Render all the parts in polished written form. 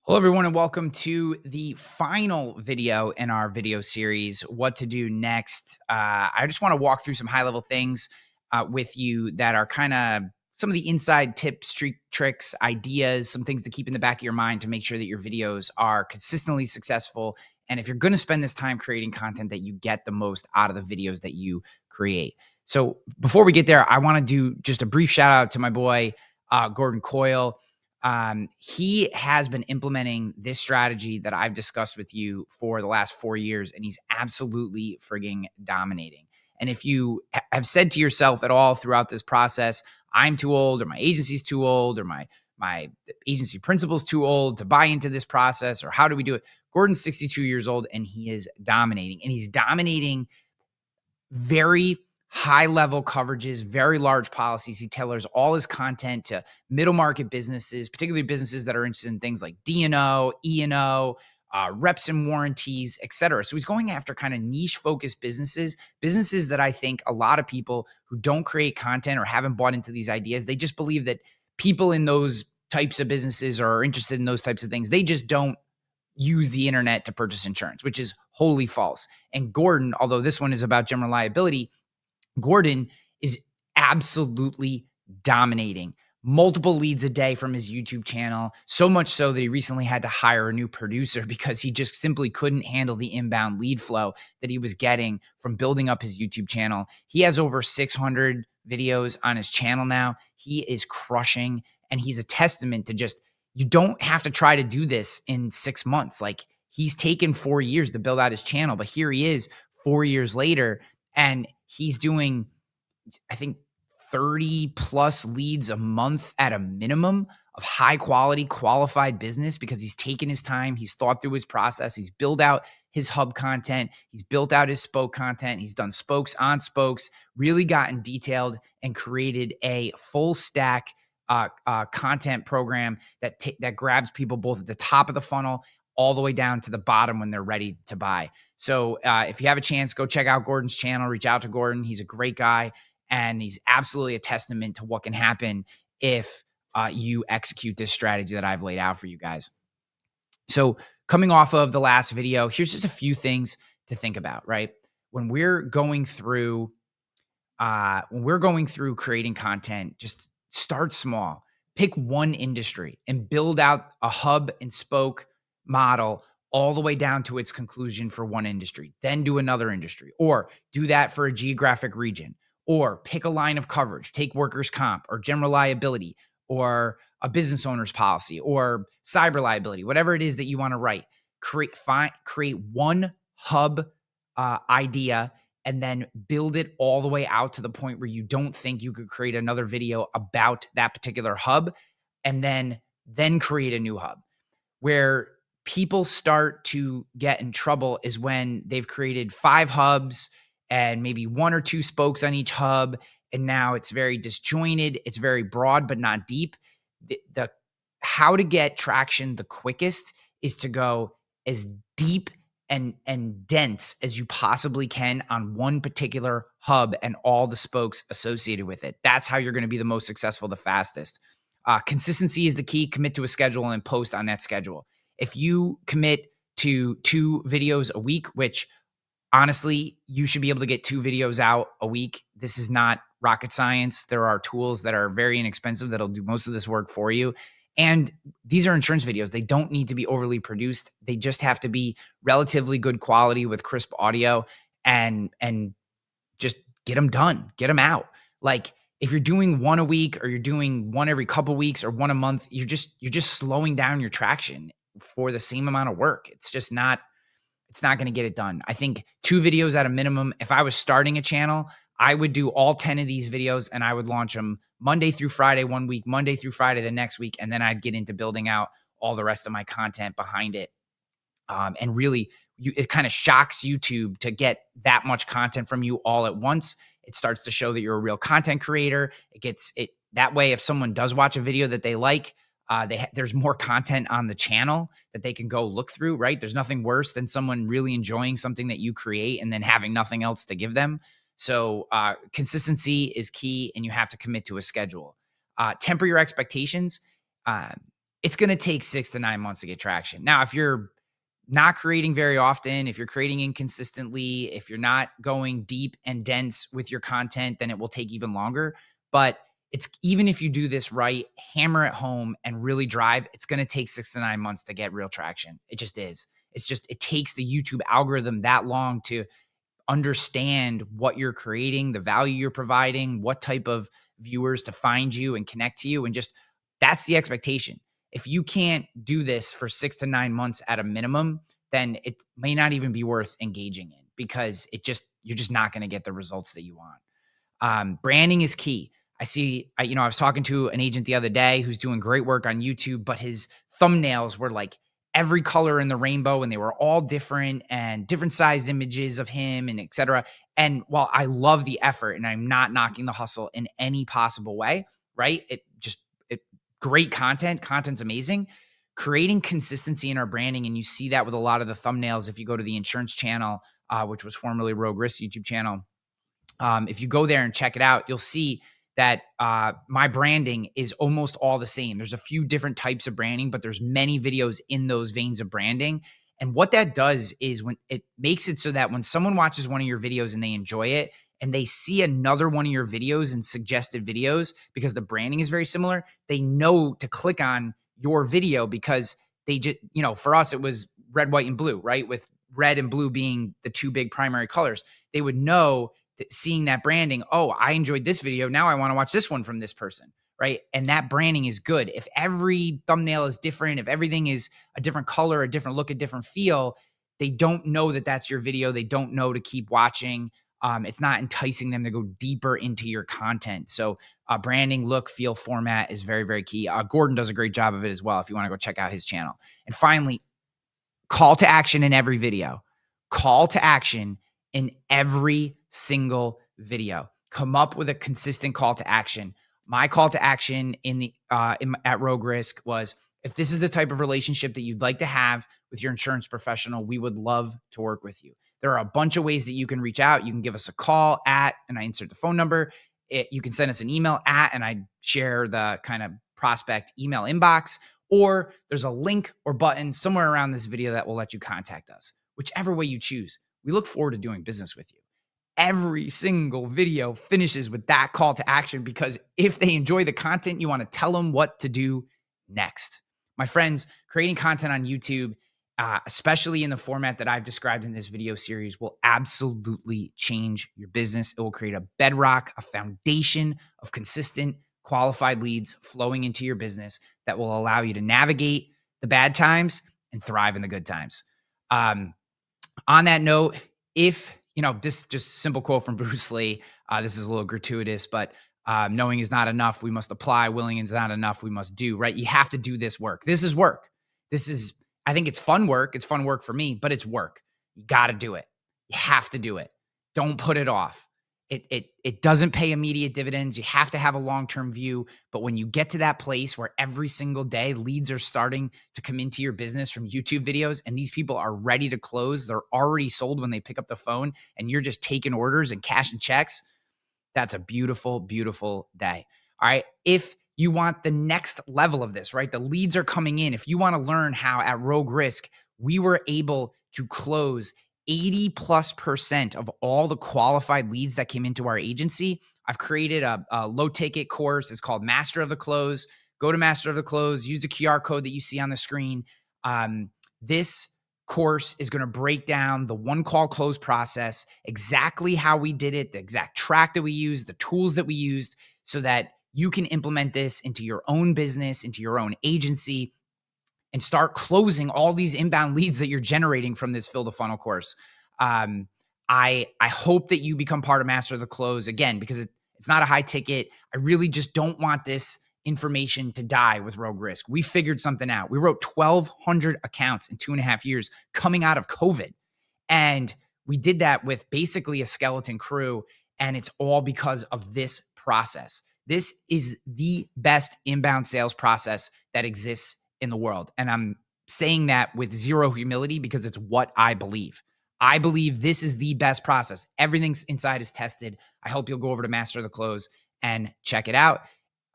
Hello, everyone, and welcome to the final video in our video series, What to Do Next. I just want to walk through some high level things with you that are kind of some of the inside tips, tricks, ideas, some things to keep in the back of your mind to make sure that your videos are consistently successful. And if you're going to spend this time creating content, that you get the most out of the videos that you create. So before we get there, I want to do just a brief shout out to my boy, Gordon Coyle. He has been implementing this strategy that I've discussed with you for the last 4 years, and he's absolutely frigging dominating. And if you have said to yourself at all throughout this process, I'm too old, or my agency's too old, or my agency principal's too old to buy into this process, or how do we do it? Gordon's 62 years old, and he is dominating. And he's dominating very high level coverages, very large policies. He tailors all his content to middle market businesses, particularly businesses that are interested in things like D&O, E&O, reps and warranties, et cetera. So he's going after kind of niche focused businesses that I think a lot of people who don't create content or haven't bought into these ideas, they just believe that people in those types of businesses are interested in those types of things. They just don't use the internet to purchase insurance, which is wholly false. And Gordon, although this one is about general liability, Gordon is absolutely dominating. Multiple leads a day from his YouTube channel, so much so that he recently had to hire a new producer because he just simply couldn't handle the inbound lead flow that he was getting from building up his YouTube channel. He has over 600 videos on his channel now. He is crushing, and he's a testament to just, you don't have to try to do this in 6 months. Like, he's taken 4 years to build out his channel, but here he is 4 years later, and he's doing, I think, 30 plus leads a month at a minimum of high quality, qualified business because he's taken his time. He's thought through his process. He's built out his hub content. He's built out his spoke content. He's done spokes on spokes, really gotten detailed and created a full stack content program that grabs people both at the top of the funnel all the way down to the bottom when they're ready to buy. So if you have a chance, go check out Gordon's channel, reach out to Gordon. He's a great guy, and he's absolutely a testament to what can happen if you execute this strategy that I've laid out for you guys. So coming off of the last video, here's just a few things to think about, right? When we're going through creating content, just start small. Pick one industry and build out a hub and spoke model all the way down to its conclusion for one industry. Then do another industry, or do that for a geographic region, or pick a line of coverage. Take workers' comp or general liability or a business owner's policy or cyber liability, whatever it is that you want to write. Create one hub idea, and then build it all the way out to the point where you don't think you could create another video about that particular hub, and then create a new hub. Where people start to get in trouble is when they've created 5 hubs and maybe 1 or 2 spokes on each hub, and now it's very disjointed, it's very broad but not deep. The how to get traction the quickest is to go as deep and dense as you possibly can on one particular hub and all the spokes associated with it. That's how you're going to be the most successful the fastest. Consistency is the key. Commit to a schedule and post on that schedule. If you commit to 2 videos a week, which honestly, you should be able to get 2 videos out a week. This is not rocket science. There are tools that are very inexpensive that'll do most of this work for you. And these are insurance videos. They don't need to be overly produced. They just have to be relatively good quality with crisp audio, and just get them done, get them out. Like, if you're doing 1 a week, or you're doing 1 every couple weeks, or 1 a month, you're just slowing down your traction for the same amount of work. It's not going to get it done. I think 2 videos at a minimum. If I was starting a channel, I would do all 10 of these videos, and I would launch them Monday through Friday one week, Monday through Friday the next week, and then I'd get into building out all the rest of my content behind it. And really, it kind of shocks YouTube to get that much content from you all at once. It starts to show that you're a real content creator. That way, if someone does watch a video that they like, there's more content on the channel that they can go look through, right? There's nothing worse than someone really enjoying something that you create and then having nothing else to give them. So consistency is key, and you have to commit to a schedule. Temper your expectations. it's going to take 6 to 9 months to get traction. Now, if you're not creating very often, if you're creating inconsistently, if you're not going deep and dense with your content, then it will take even longer. But it's even if you do this right, hammer it home and really drive, it's going to take 6 to 9 months to get real traction. It just is. It's just, it takes the YouTube algorithm that long to understand what you're creating, the value you're providing, what type of viewers to find you and connect to you. And just that's the expectation. If you can't do this for 6 to 9 months at a minimum, then it may not even be worth engaging in because you're just not going to get the results that you want. Branding is key. I was talking to an agent the other day who's doing great work on YouTube, but his thumbnails were like every color in the rainbow and they were all different and different sized images of him and et cetera. And while I love the effort and I'm not knocking the hustle in any possible way, right? It great content's amazing. Creating consistency in our branding. And you see that with a lot of the thumbnails. If you go to the insurance channel, which was formerly Rogue Risk YouTube channel, if you go there and check it out, you'll see that my branding is almost all the same. There's a few different types of branding, but there's many videos in those veins of branding. And what that does is when it makes it so that when someone watches one of your videos and they enjoy it and they see another one of your videos and suggested videos because the branding is very similar, they know to click on your video because they just, for us, it was red, white, and blue, right? With red and blue being the two big primary colors. They would know seeing that branding, oh, I enjoyed this video. Now I want to watch this one from this person, right? And that branding is good. If every thumbnail is different, if everything is a different color, a different look, a different feel, they don't know that that's your video. They don't know to keep watching. It's not enticing them to go deeper into your content. So branding, look, feel, format is very, very key. Gordon does a great job of it as well if you want to go check out his channel. And finally, call to action in every video. Call to action in every single video. Come up with a consistent call to action. My call to action at Rogue Risk was, if this is the type of relationship that you'd like to have with your insurance professional, we would love to work with you. There are a bunch of ways that you can reach out. You can give us a call at, and I insert the phone number. You can send us an email at, and I share the kind of prospect email inbox, or there's a link or button somewhere around this video that will let you contact us. Whichever way you choose, we look forward to doing business with you. Every single video finishes with that call to action because if they enjoy the content, you want to tell them what to do next. My friends, creating content on YouTube, especially in the format that I've described in this video series, will absolutely change your business. It will create a bedrock, a foundation of consistent, qualified leads flowing into your business that will allow you to navigate the bad times and thrive in the good times. On that note, this just simple quote from Bruce Lee. This is a little gratuitous, but knowing is not enough. We must apply. Willing is not enough. We must do, right? You have to do this work. This is work. I think it's fun work. It's fun work for me, but it's work. You got to do it. You have to do it. Don't put it off. It doesn't pay immediate dividends. You have to have a long-term view. But when you get to that place where every single day leads are starting to come into your business from YouTube videos and these people are ready to close, they're already sold when they pick up the phone and you're just taking orders and cashing checks, that's a beautiful, beautiful day. All right. If you want the next level of this, right? The leads are coming in. If you want to learn how at Rogue Risk, we were able to close 80+% of all the qualified leads that came into our agency. I've created a low ticket course. It's called Master of the Close. Go to Master of the Close, use the QR code that you see on the screen. This course is going to break down the one call close process, exactly how we did it, the exact track that we used, the tools that we used, so that you can implement this into your own business, into your own agency, and start closing all these inbound leads that you're generating from this Fill the Funnel course. I hope that you become part of Master of the Close, again, because it's not a high ticket. I really just don't want this information to die with Rogue Risk. We figured something out. We wrote 1,200 accounts in 2.5 years coming out of COVID. And we did that with basically a skeleton crew. And it's all because of this process. This is the best inbound sales process that exists in the world. And I'm saying that with zero humility because it's what I believe. I believe this is the best process. Everything inside is tested. I hope you'll go over to Master of the Close and check it out.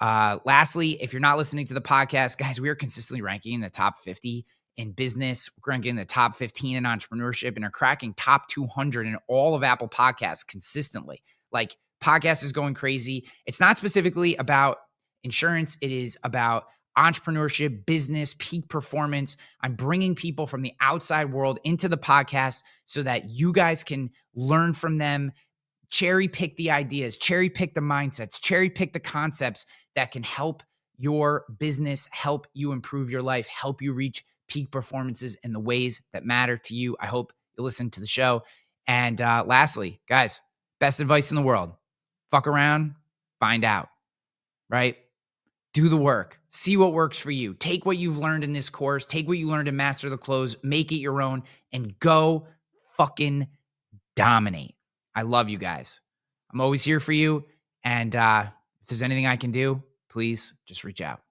Lastly, if you're not listening to the podcast, guys, we are consistently ranking in the top 50 in business. We're ranking in the top 15 in entrepreneurship and are cracking top 200 in all of Apple Podcasts consistently. Like, podcast is going crazy. It's not specifically about insurance. It is about entrepreneurship, business, peak performance. I'm bringing people from the outside world into the podcast so that you guys can learn from them, cherry pick the ideas, cherry pick the mindsets, cherry pick the concepts that can help your business, help you improve your life, help you reach peak performances in the ways that matter to you. I hope you listen to the show. And lastly, guys, best advice in the world: fuck around, find out, right? Do the work, see what works for you. Take what you've learned in this course, take what you learned in Master the Close, make it your own, and go fucking dominate. I love you guys. I'm always here for you. And if there's anything I can do, please just reach out.